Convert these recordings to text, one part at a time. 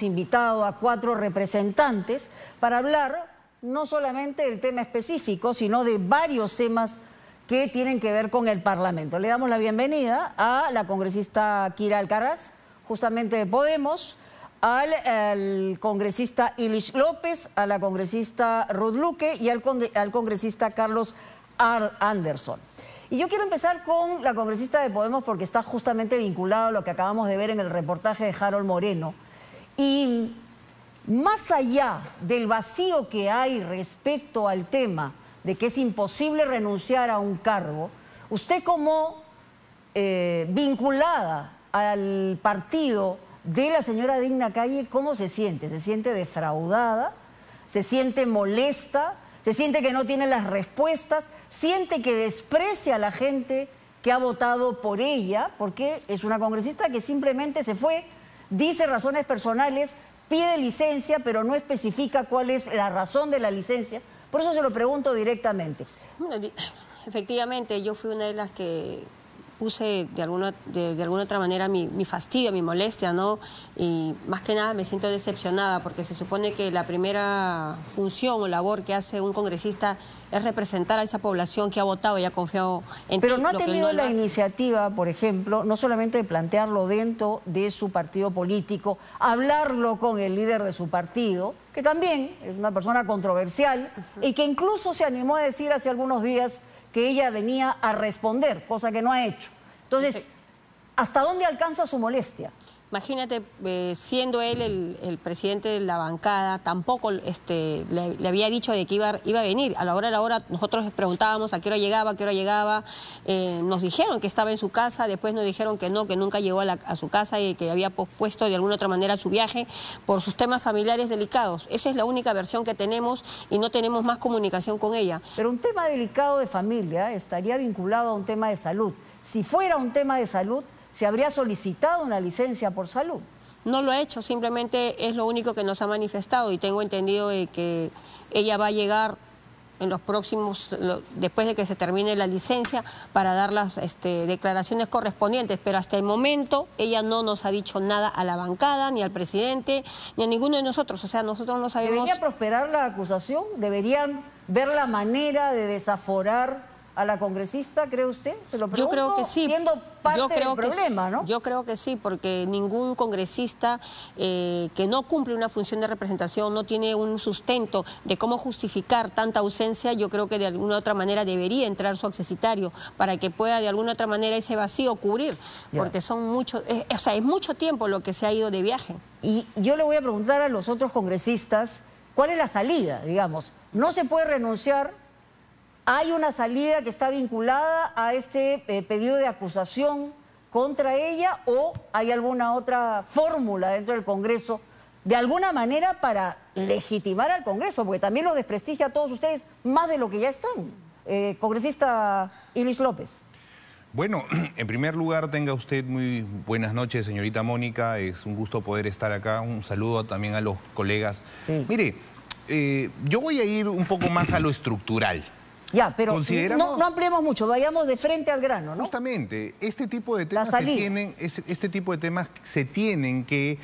invitado a 4 representantes para hablar no solamente del tema específico, sino de varios temas que tienen que ver con el Parlamento. Le damos la bienvenida a la congresista Kira Alcaraz, justamente de Podemos, al congresista Ilish López, a la congresista Ruth Luque y al congresista Carlos Anderson. Y yo quiero empezar con la congresista de Podemos porque está justamente vinculado a lo que acabamos de ver en el reportaje de Harold Moreno. Y más allá del vacío que hay respecto al tema de que es imposible renunciar a un cargo, usted como vinculada al partido de la señora Digna Calle, ¿cómo se siente? ¿Se siente defraudada? ¿Se siente molesta? ¿Se siente que no tiene las respuestas? ¿Siente que desprecia a la gente que ha votado por ella? Porque es una congresista que simplemente se fue, dice razones personales, pide licencia, pero no especifica cuál es la razón de la licencia. Por eso se lo pregunto directamente. Bueno, efectivamente, yo fui una de las que puse de alguna otra manera mi fastidio, mi molestia, ¿no? Y más que nada me siento decepcionada porque se supone que la primera función o labor que hace un congresista es representar a esa población que ha votado y ha confiado en ti. Pero no ha tenido la iniciativa, por ejemplo, no solamente de plantearlo dentro de su partido político, hablarlo con el líder de su partido, que también es una persona controversial y que incluso se animó a decir hace algunos días que ella venía a responder, cosa que no ha hecho. Entonces, ¿hasta dónde alcanza su molestia? Imagínate, siendo él el presidente de la bancada, tampoco le había dicho de que iba a venir. A la hora nosotros preguntábamos a qué hora llegaba. Nos dijeron que estaba en su casa, después nos dijeron que no, que nunca llegó a su casa y que había pospuesto de alguna otra manera su viaje por sus temas familiares delicados. Esa es la única versión que tenemos y no tenemos más comunicación con ella. Pero un tema delicado de familia estaría vinculado a un tema de salud. Si fuera un tema de salud, se habría solicitado una licencia por salud. No lo ha hecho, simplemente es lo único que nos ha manifestado y tengo entendido de que ella va a llegar en los próximos, después de que se termine la licencia, para dar las declaraciones correspondientes, pero hasta el momento ella no nos ha dicho nada a la bancada, ni al presidente, ni a ninguno de nosotros, o sea, nosotros no sabemos... ¿Debería prosperar la acusación? ¿Deberían ver la manera de desaforar a la congresista, cree usted? Se lo pregunto, yo creo que sí. Siendo parte del problema, ¿no? Yo creo que sí, porque ningún congresista que no cumple una función de representación, no tiene un sustento de cómo justificar tanta ausencia, yo creo que de alguna otra manera debería entrar su accesitario para que pueda de alguna otra manera ese vacío cubrir, porque son muchos, o sea, es mucho tiempo lo que se ha ido de viaje. Y yo le voy a preguntar a los otros congresistas, ¿cuál es la salida? Digamos, no se puede renunciar. ¿Hay una salida que está vinculada a este pedido de acusación contra ella o hay alguna otra fórmula dentro del Congreso de alguna manera para legitimar al Congreso? Porque también lo desprestigia a todos ustedes más de lo que ya están. Congresista Ilish López. Bueno, en primer lugar, tenga usted muy buenas noches, señorita Mónica. Es un gusto poder estar acá. Un saludo también a los colegas. Sí. Mire, yo voy a ir un poco más a lo estructural. Ya, pero no ampliemos mucho, vayamos de frente al grano, ¿no? Justamente, este tipo de temas se tienen que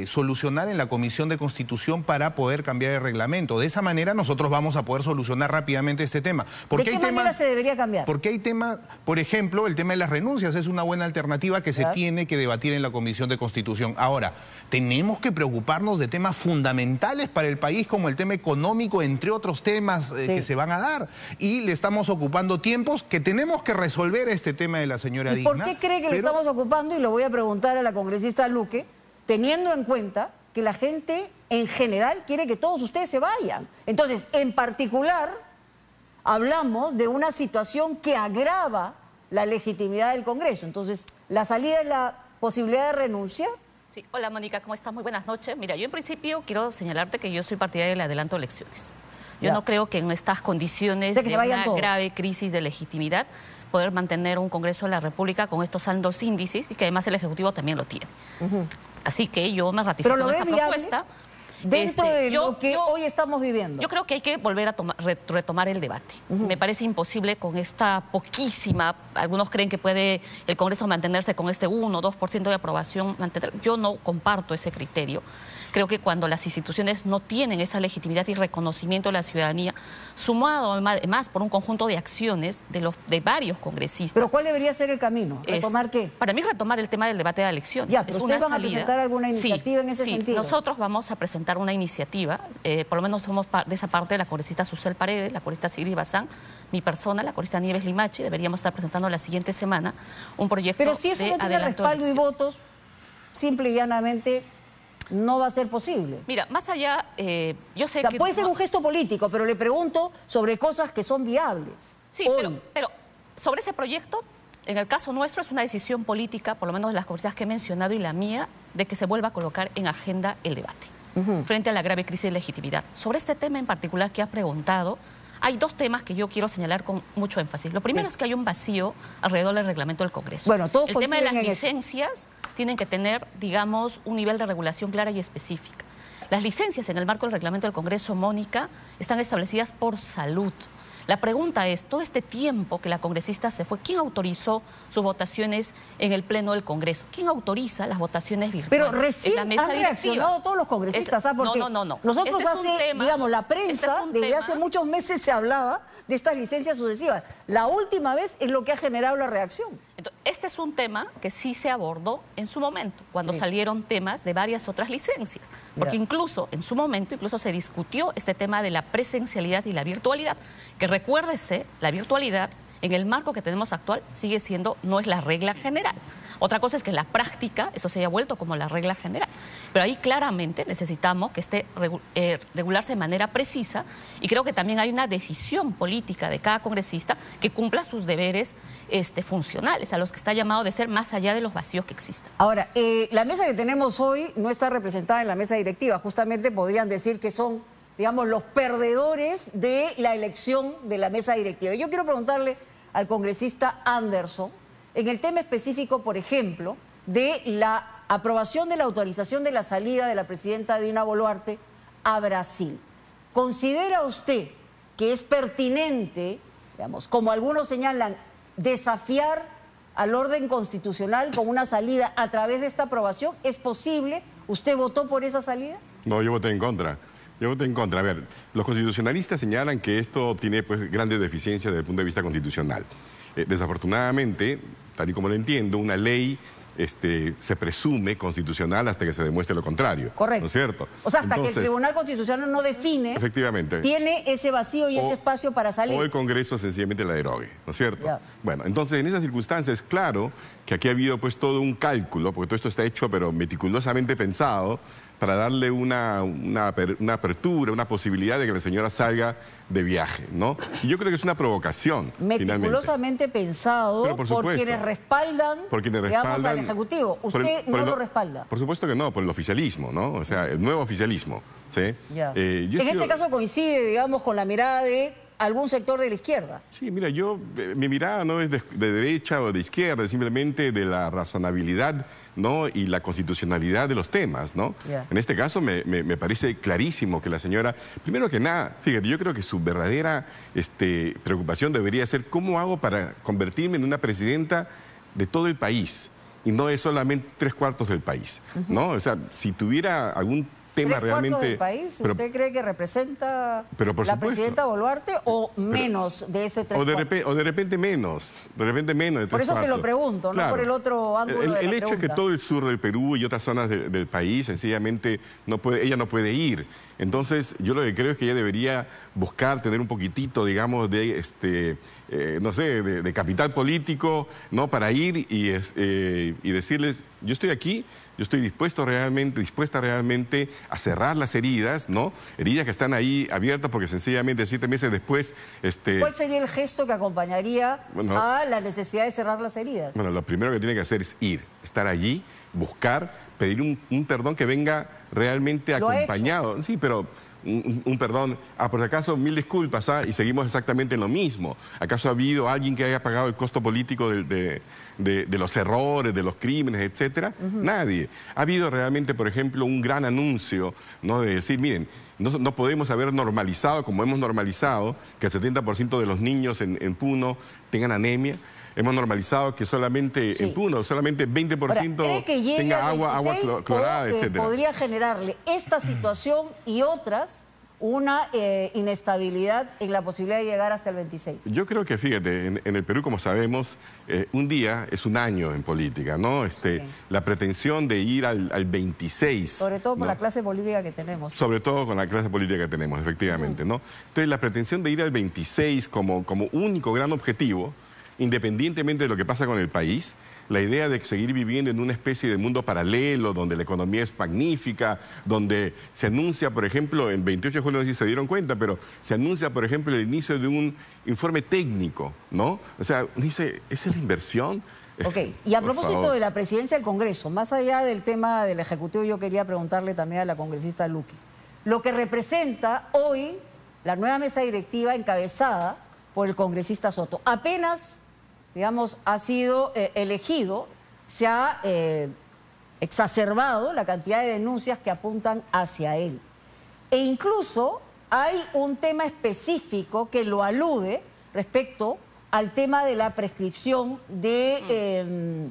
solucionar en la Comisión de Constitución para poder cambiar el reglamento. De esa manera nosotros vamos a poder solucionar rápidamente este tema. ¿De qué manera se debería cambiar? Porque hay temas, por ejemplo, el tema de las renuncias es una buena alternativa que se tiene que debatir en la Comisión de Constitución. Ahora, tenemos que preocuparnos de temas fundamentales para el país, como el tema económico, entre otros temas que se van a dar. Y le estamos ocupando tiempos que tenemos que resolver este tema de la señora Digna. ¿Y por qué cree que le estamos ocupando? Y lo voy a preguntar a la congresista Luque, teniendo en cuenta que la gente en general quiere que todos ustedes se vayan. Entonces, en particular, hablamos de una situación que agrava la legitimidad del Congreso. Entonces, ¿la salida es la posibilidad de renunciar? Sí, hola Mónica, ¿cómo estás? Muy buenas noches. Mira, yo en principio quiero señalarte que yo soy partidaria del adelanto de elecciones. Yo no creo que en estas condiciones de una grave crisis de legitimidad poder mantener un Congreso de la República con estos altos índices y que además el Ejecutivo también lo tiene. Así que yo me ratifico con esa propuesta. Dentro de lo que hoy estamos viviendo. Yo creo que hay que volver a retomar el debate. Me parece imposible con esta poquísima, algunos creen que puede el Congreso mantenerse con este 1 o 2% de aprobación. Yo no comparto ese criterio. Creo que cuando las instituciones no tienen esa legitimidad y reconocimiento de la ciudadanía, sumado además por un conjunto de acciones de varios congresistas. ¿Pero cuál debería ser el camino? ¿Retomar qué? Para mí retomar el tema del debate de elecciones. Ya, pero ¿ustedes van a presentar alguna iniciativa en ese sentido? Nosotros vamos a presentar una iniciativa, por lo menos somos de esa parte de la congresista Susel Paredes, la congresista Sigrid Bazán, mi persona, la congresista Nieves Limachi, deberíamos estar presentando la siguiente semana un proyecto de adelanto. Pero si eso no tiene respaldo y votos, simple y llanamente no va a ser posible. Mira, más allá, yo sé que... Puede ser un gesto político, pero le pregunto sobre cosas que son viables. Sí, pero sobre ese proyecto, en el caso nuestro, es una decisión política, por lo menos de las congresistas que he mencionado y la mía, de que se vuelva a colocar en agenda el debate frente a la grave crisis de legitimidad. Sobre este tema en particular que has preguntado, hay dos temas que yo quiero señalar con mucho énfasis. Lo primero es que hay un vacío alrededor del reglamento del Congreso. Bueno, todos el tema de las coinciden licencias tienen que tener, digamos, un nivel de regulación clara y específica. Las licencias en el marco del reglamento del Congreso, Mónica, están establecidas por salud. La pregunta es, todo este tiempo que la congresista se fue, ¿quién autorizó sus votaciones en el Pleno del Congreso? ¿Quién autoriza las votaciones virtuales? Pero recién en la mesa han reaccionado todos los congresistas, ¿sabes? Porque no. Nosotros digamos, la prensa, desde tema hace muchos meses se hablaba de estas licencias sucesivas. La última vez es lo que ha generado la reacción. Entonces, este es un tema que sí se abordó en su momento, cuando salieron temas de varias otras licencias. Porque incluso en su momento, se discutió este tema de la presencialidad y la virtualidad. Que recuérdese, la virtualidad en el marco que tenemos actual sigue siendo, no es la regla general. Otra cosa es que en la práctica eso se haya vuelto como la regla general. Pero ahí claramente necesitamos que esté regularse de manera precisa y creo que también hay una decisión política de cada congresista que cumpla sus deberes funcionales, a los que está llamado de ser más allá de los vacíos que existen. Ahora, la mesa que tenemos hoy no está representada en la mesa directiva. Justamente podrían decir que son, digamos, los perdedores de la elección de la mesa directiva. Yo quiero preguntarle al congresista Anderson, en el tema específico, por ejemplo, de la aprobación de la autorización de la salida de la presidenta Dina Boluarte a Brasil. ¿Considera usted que es pertinente, digamos, como algunos señalan, desafiar al orden constitucional con una salida a través de esta aprobación? ¿Es posible? ¿Usted votó por esa salida? No, yo voté en contra. Yo voté en contra. A ver, los constitucionalistas señalan que esto tiene pues grandes deficiencias desde el punto de vista constitucional. Desafortunadamente, tal y como lo entiendo, una ley se presume constitucional hasta que se demuestre lo contrario. Correcto. ¿No es cierto? O sea, hasta que el Tribunal Constitucional no define, efectivamente, tiene ese vacío y ese espacio para salir. O el Congreso sencillamente la derogue, ¿no es cierto? Ya. Bueno, entonces en esas circunstancias, claro que aquí ha habido pues todo un cálculo, porque todo esto está hecho pero meticulosamente pensado para darle una apertura, una posibilidad de que la señora salga de viaje, ¿no? Y yo creo que es una provocación, meticulosamente pensado por quienes respaldan, digamos, al Ejecutivo. ¿Usted no lo respalda? Por supuesto que no, por el oficialismo, ¿no? O sea, el nuevo oficialismo, ¿sí? Ya. En este caso coincide, digamos, con la mirada de algún sector de la izquierda. Sí, mira, mi mirada no es de derecha o de izquierda, es simplemente de la razonabilidad, ¿no? Y la constitucionalidad de los temas, ¿no? Yeah. En este caso me parece clarísimo que la señora, primero que nada, fíjate, yo creo que su verdadera preocupación debería ser cómo hago para convertirme en una presidenta de todo el país y no de solamente 3/4 del país, ¿no? O sea, si tuviera algún tema realmente... del país? ¿Usted cree que representa la presidenta Boluarte o menos de ese 3/4? O de repente menos, de por eso se lo pregunto, claro, no por el otro ángulo de la pregunta. El hecho es que todo el sur del Perú y otras zonas del país sencillamente ella no puede ir. Entonces yo lo que creo es que ella debería buscar tener un poquitito, digamos, de no sé, de capital político, ¿no? Para ir y decirles, yo estoy aquí, yo estoy dispuesta realmente a cerrar las heridas, ¿no? Heridas que están ahí abiertas porque sencillamente 7 meses después... ¿Cuál sería el gesto que acompañaría a la necesidad de cerrar las heridas? Bueno, lo primero que tiene que hacer es ir, estar allí, buscar, pedir un perdón que venga realmente acompañado. Sí, pero... Un perdón, por si acaso, 1000 disculpas, y seguimos exactamente en lo mismo. ¿Acaso ha habido alguien que haya pagado el costo político de los errores, de los crímenes, etcétera? Nadie. Ha habido realmente, por ejemplo, un gran anuncio, ¿no? De decir, miren, no podemos haber normalizado, como hemos normalizado, que el 70% de los niños en Puno tengan anemia. Hemos normalizado que solamente en Puno, solamente 20% tenga agua clorada, etc. ¿Podría generarle esta situación y otras una inestabilidad en la posibilidad de llegar hasta el 26? Yo creo que, fíjate, en el Perú, como sabemos, un día es un año en política, ¿no? La pretensión de ir al 26... Sobre todo por la clase política que tenemos. Sobre todo con la clase política que tenemos, efectivamente, ¿no? Entonces, la pretensión de ir al 26 como único gran objetivo, independientemente de lo que pasa con el país, la idea de seguir viviendo en una especie de mundo paralelo, donde la economía es magnífica, donde se anuncia, por ejemplo, el 28 de julio, no sé si se dieron cuenta, pero se anuncia, por ejemplo, el inicio de un informe técnico, ¿no? O sea, dice, ¿esa es la inversión? Ok, y a propósito de la presidencia del Congreso, más allá del tema del Ejecutivo, yo quería preguntarle también a la congresista Luque, lo que representa hoy la nueva mesa directiva encabezada por el congresista Soto. Apenas, digamos, ha sido elegido, se ha exacerbado la cantidad de denuncias que apuntan hacia él. E incluso hay un tema específico que lo alude respecto al tema de la prescripción de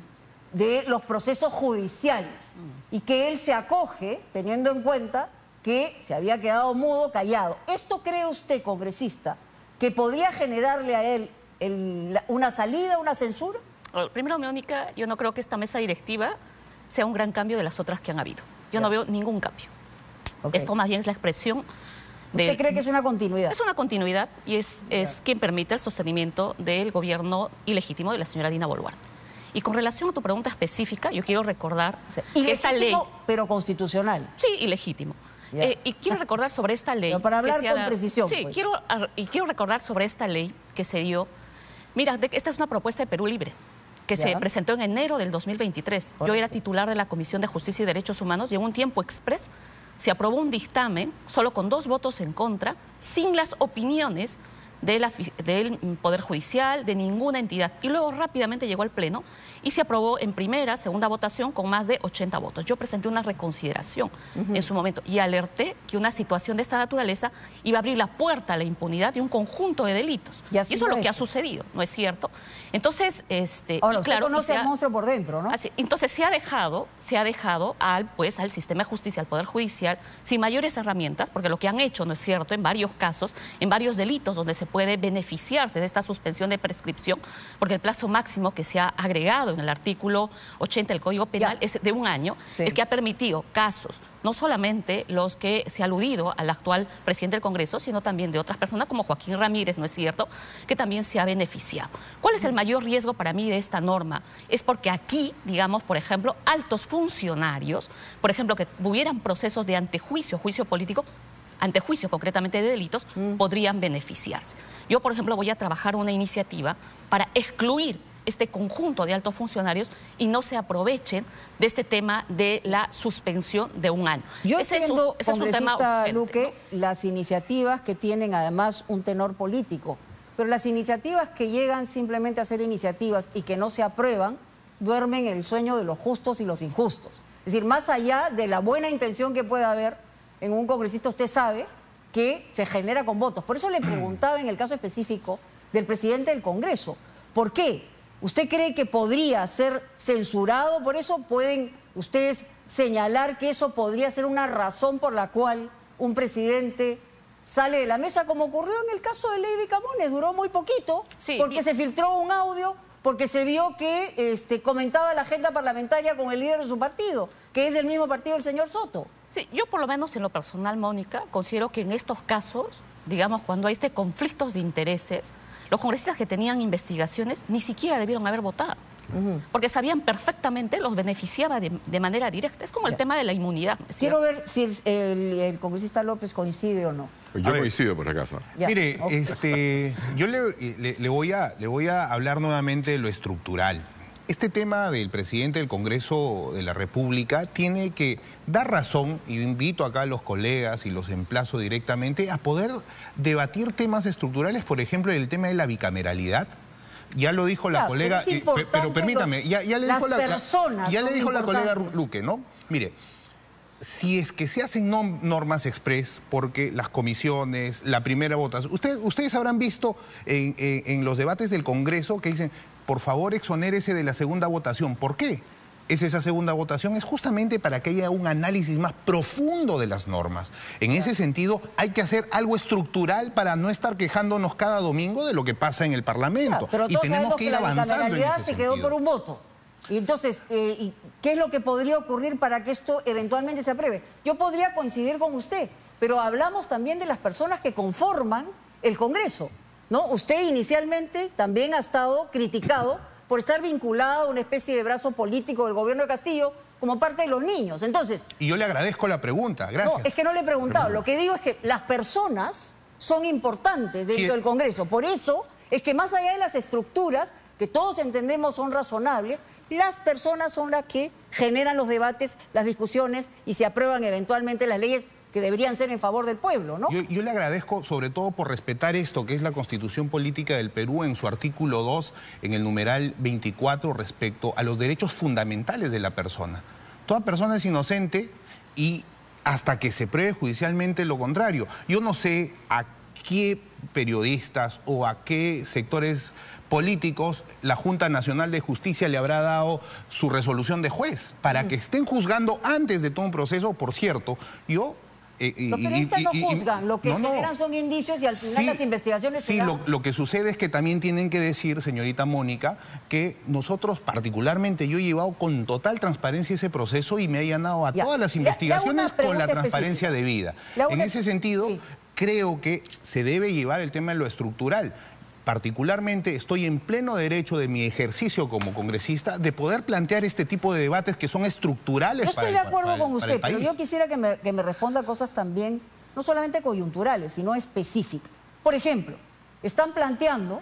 los procesos judiciales y que él se acoge teniendo en cuenta que se había quedado mudo, callado. ¿Esto cree usted, congresista, que podría generarle a él una salida, una censura? Primero, Mónica, yo no creo que esta mesa directiva sea un gran cambio de las otras que han habido. Yo no veo ningún cambio. Esto más bien es la expresión de... ¿Usted cree que es una continuidad? Es una continuidad y es quien permite el sostenimiento del gobierno ilegítimo de la señora Dina Boluarte. Y con relación a tu pregunta específica, yo quiero recordar que esta ley... pero constitucional. Sí, ilegítimo. Y quiero recordar sobre esta ley... Pero para hablar con precisión. Sí, pues. quiero recordar sobre esta ley que se dio. Mira, esta es una propuesta de Perú Libre que se presentó en enero del 2023. Correcto. Yo era titular de la Comisión de Justicia y Derechos Humanos y en un tiempo express se aprobó un dictamen solo con 2 votos en contra, sin las opiniones del Poder Judicial, de ninguna entidad. Y luego rápidamente llegó al Pleno y se aprobó en primera, segunda votación con más de 80 votos. Yo presenté una reconsideración en su momento y alerté que una situación de esta naturaleza iba a abrir la puerta a la impunidad de un conjunto de delitos. Y eso es lo que ha sucedido, ¿no es cierto? Entonces, ahora, usted conoce al monstruo por dentro, ¿no? Así, entonces se ha dejado al sistema de justicia, al Poder Judicial, sin mayores herramientas, porque lo que han hecho, ¿no es cierto?, en varios casos, en varios delitos donde se puede beneficiarse de esta suspensión de prescripción, porque el plazo máximo que se ha agregado en el artículo 80 del Código Penal es de 1 año, es que ha permitido casos, no solamente los que se ha aludido al actual presidente del Congreso, sino también de otras personas como Joaquín Ramírez, ¿no es cierto?, que también se ha beneficiado. ¿Cuál es el mayor riesgo para mí de esta norma? Es porque aquí, digamos, por ejemplo, altos funcionarios, por ejemplo, que hubieran procesos de antejuicio, juicio político, antejuicio concretamente de delitos, podrían beneficiarse. Yo, por ejemplo, voy a trabajar una iniciativa para excluir este conjunto de altos funcionarios y no se aprovechen de este tema de la suspensión de 1 año. Yo entiendo, ese es un tema urgente, Luque, ¿no?, las iniciativas que tienen además un tenor político, pero las iniciativas que llegan simplemente a ser iniciativas y que no se aprueban, duermen el sueño de los justos y los injustos. Es decir, más allá de la buena intención que pueda haber en un congresista, usted sabe que se genera con votos. Por eso le preguntaba en el caso específico del presidente del Congreso, ¿por qué? ¿Usted cree que podría ser censurado? Por eso pueden ustedes señalar que eso podría ser una razón por la cual un presidente sale de la mesa, como ocurrió en el caso de Lady Camones. Duró muy poquito, porque se filtró un audio, porque se vio que comentaba la agenda parlamentaria con el líder de su partido, que es del mismo partido del señor Soto. Sí, yo por lo menos en lo personal, Mónica, considero que en estos casos, digamos, cuando hay conflictos de intereses, los congresistas que tenían investigaciones ni siquiera debieron haber votado, porque sabían perfectamente, los beneficiaba de manera directa. Es como el tema de la inmunidad, ¿no es cierto? Quiero ver si el congresista López coincide o no. Yo coincido, por acaso. Mire, yo le voy a hablar nuevamente de lo estructural. Este tema del presidente del Congreso de la República tiene que dar razón, y yo invito acá a los colegas y los emplazo directamente a poder debatir temas estructurales, por ejemplo, el tema de la bicameralidad. Ya lo dijo la colega, pero permítame, ya le dijo la colega Luque, ¿no? Mire, si es que se hacen normas express, porque las comisiones, la primera votación, ustedes habrán visto en los debates del Congreso que dicen, por favor exonérese de la segunda votación. ¿Por qué? Esa segunda votación es justamente para que haya un análisis más profundo de las normas. En ese sentido, hay que hacer algo estructural para no estar quejándonos cada domingo de lo que pasa en el Parlamento. Pero y tenemos que ir avanzando en ese sentido. Se quedó por un voto. Y entonces, ¿qué es lo que podría ocurrir para que esto eventualmente se apruebe? Yo podría coincidir con usted, pero hablamos también de las personas que conforman el Congreso, ¿no? Usted inicialmente también ha estado criticado por estar vinculado a una especie de brazo político del gobierno de Castillo como parte de los niños. Entonces... Y yo le agradezco la pregunta, gracias. No, es que no le he preguntado. Lo que digo es que las personas son importantes dentro del Congreso. Por eso es que más allá de las estructuras, que todos entendemos son razonables, las personas son las que generan los debates, las discusiones y se aprueban eventualmente las leyes que deberían ser en favor del pueblo, ¿no? Yo le agradezco sobre todo por respetar esto, que es la Constitución Política del Perú en su artículo 2, en el numeral 24, respecto a los derechos fundamentales de la persona. Toda persona es inocente y hasta que se pruebe judicialmente lo contrario. Yo no sé a qué periodistas o a qué sectores políticos la Junta Nacional de Justicia le habrá dado su resolución de juez para que estén juzgando antes de todo un proceso. Por cierto, yo... Los periodistas no juzgan, lo que generan son indicios y al final las investigaciones... Sí, lo que sucede es que también tienen que decir, señorita Mónica, que nosotros particularmente, yo he llevado con total transparencia ese proceso y me he allanado a todas las investigaciones con la transparencia debida. En ese sentido, creo que se debe llevar el tema de lo estructural. Particularmente estoy en pleno derecho de mi ejercicio como congresista de poder plantear este tipo de debates que son estructurales. Yo estoy de acuerdo con usted, pero yo quisiera que me responda cosas también, no solamente coyunturales, sino específicas. Por ejemplo, están planteando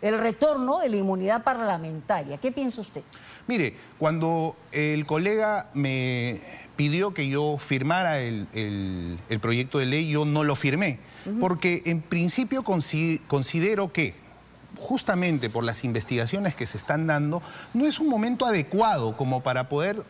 el retorno de la inmunidad parlamentaria. ¿Qué piensa usted? Mire, cuando el colega me pidió que yo firmara el proyecto de ley, yo no lo firmé, porque en principio considero que justamente por las investigaciones que se están dando, no es un momento adecuado como para poder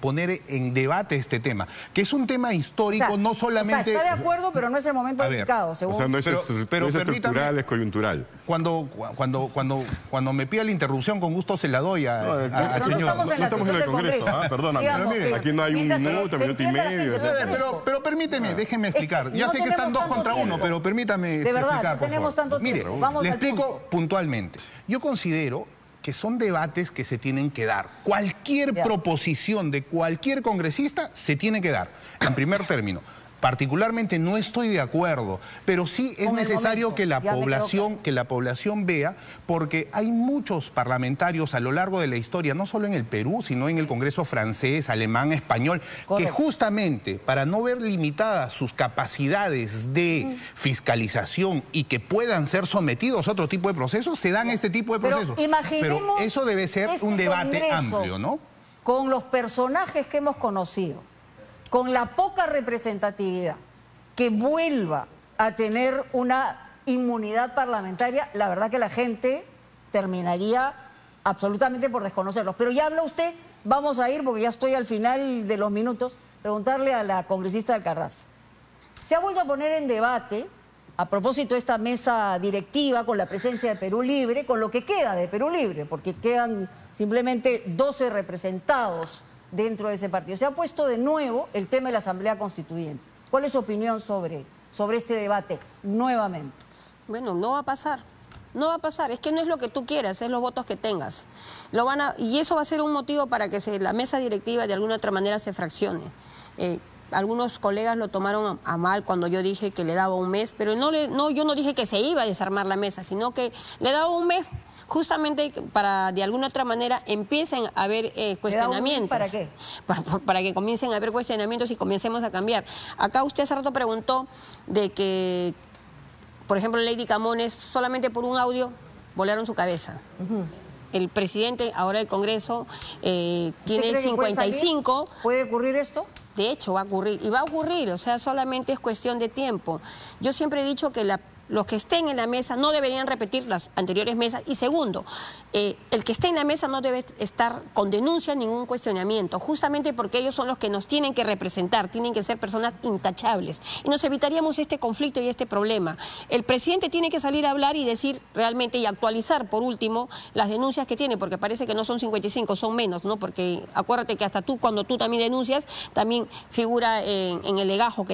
poner en debate este tema, que es un tema histórico, no solamente... está de acuerdo, pero no es el momento indicado, según... O sea, no es estructural, es coyuntural. Cuando me pida la interrupción, con gusto se la doy al señor. No estamos en el Congreso, perdóname. Pero mire, aquí no hay un minuto y medio. Pero permíteme, déjeme explicar. Ya sé que están 2 contra 1, pero permítame explicar, por favor. De verdad, no tenemos tanto tiempo. Mire, le explico puntualmente. Yo considero que son debates que se tienen que dar. Cualquier proposición de cualquier congresista se tiene que dar, en primer término. Particularmente no estoy de acuerdo, pero sí es necesario que la población vea, porque hay muchos parlamentarios a lo largo de la historia, no solo en el Perú, sino en el Congreso francés, alemán, español, que justamente para no ver limitadas sus capacidades de fiscalización y que puedan ser sometidos a otro tipo de procesos, se dan este tipo de procesos. Pero eso debe ser un debate amplio, ¿no? Con los personajes que hemos conocido, con la poca representatividad, que vuelva a tener una inmunidad parlamentaria, la verdad que la gente terminaría absolutamente por desconocerlos. Pero ya habla usted, vamos a ir, porque ya estoy al final de los minutos, preguntarle a la congresista Alcarraz. Se ha vuelto a poner en debate, a propósito de esta mesa directiva, con la presencia de Perú Libre, con lo que queda de Perú Libre, porque quedan simplemente 12 representados dentro de ese partido. Se ha puesto de nuevo el tema de la Asamblea Constituyente. ¿Cuál es su opinión sobre este debate nuevamente? Bueno, no va a pasar. No va a pasar. Es que no es lo que tú quieras, es los votos que tengas. Y eso va a ser un motivo para que la mesa directiva de alguna otra manera se fraccione. Algunos colegas lo tomaron a mal cuando yo dije que le daba un mes, pero yo no dije que se iba a desarmar la mesa, sino que le daba un mes justamente para de alguna otra manera empiecen a haber cuestionamientos. ¿Para qué? Para que comiencen a haber cuestionamientos y comencemos a cambiar. Acá usted hace rato preguntó de que, por ejemplo, Lady Camones, solamente por un audio volaron su cabeza. El presidente ahora del Congreso tiene 55. ¿Puede ocurrir esto? De hecho, va a ocurrir. Y va a ocurrir, o sea, solamente es cuestión de tiempo. Yo siempre he dicho que los que estén en la mesa no deberían repetir las anteriores mesas. Y segundo, el que esté en la mesa no debe estar con denuncia, ningún cuestionamiento, justamente porque ellos son los que nos tienen que representar, tienen que ser personas intachables. Y nos evitaríamos este conflicto y este problema. El presidente tiene que salir a hablar y decir realmente y actualizar, por último, las denuncias que tiene, porque parece que no son 55, son menos, ¿no? Porque acuérdate que hasta tú, cuando tú también denuncias, también figura en el legajo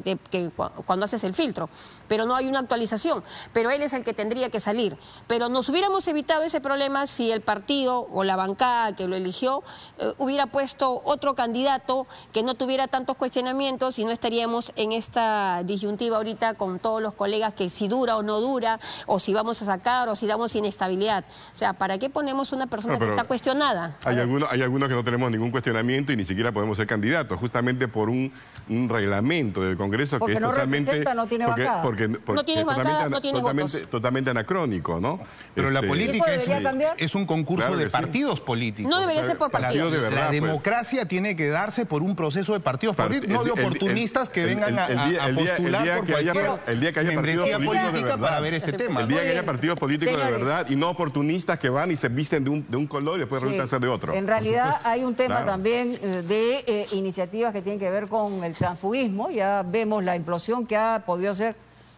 cuando haces el filtro. Pero no hay una actualización. Pero él es el que tendría que salir. Pero nos hubiéramos evitado ese problema si el partido o la bancada que lo eligió hubiera puesto otro candidato que no tuviera tantos cuestionamientos y no estaríamos en esta disyuntiva ahorita con todos los colegas que si dura o no dura, o si vamos a sacar o si damos inestabilidad. O sea, ¿para qué ponemos una persona que está cuestionada? Hay algunos que no tenemos ningún cuestionamiento y ni siquiera podemos ser candidatos, justamente por un reglamento del Congreso porque que es no totalmente... no tiene bancada. Porque no tiene bancada, no tiene votos. Totalmente anacrónico, ¿no? Pero la política es un concurso claro de sí. partidos políticos. No debería ser por partidos. La democracia tiene que darse por un proceso de partidos políticos, no de oportunistas que vengan a postular por cualquier membresía política para ver este tema. El día que haya partidos políticos de verdad y no oportunistas que van y se visten de un color y después resulta ser de otro. En realidad hay un tema también de iniciativas que tienen que ver con el transfugismo. Ya vemos la implosión que ha podido hacer,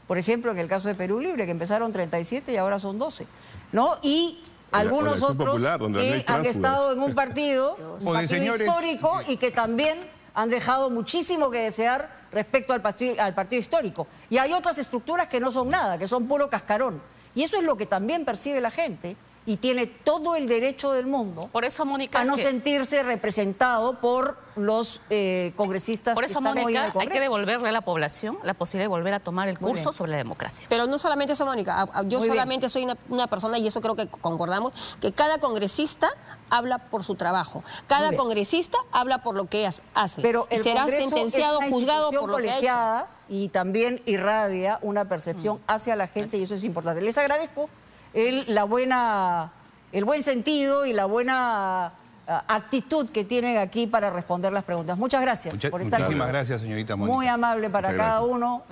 por ejemplo, en el caso de Perú Libre, que empezaron 37 y ahora son 12, ¿no? Y algunos otros que han estado en un partido histórico y que también han dejado muchísimo que desear respecto al partido histórico. Y hay otras estructuras que no son nada, que son puro cascarón. Y eso es lo que también percibe la gente y tiene todo el derecho del mundo por eso, Mónica, a no sentirse representado por los congresistas. Por eso, que están Mónica, hoy en el Congreso. hay que devolverle a la población la posibilidad de volver a tomar el curso sobre la democracia. Pero no solamente eso, Mónica. Yo solamente soy una persona, y eso creo que concordamos, que cada congresista habla por su trabajo. Cada congresista habla por lo que hace. Pero el será Congreso juzgado por lo que ha hecho. Y también irradia una percepción hacia la gente, y eso es importante. Les agradezco el buen sentido y la buena actitud que tienen aquí para responder las preguntas. Muchas gracias por estar aquí. Muchísimas gracias, señorita Mónica. Muy amable para cada uno.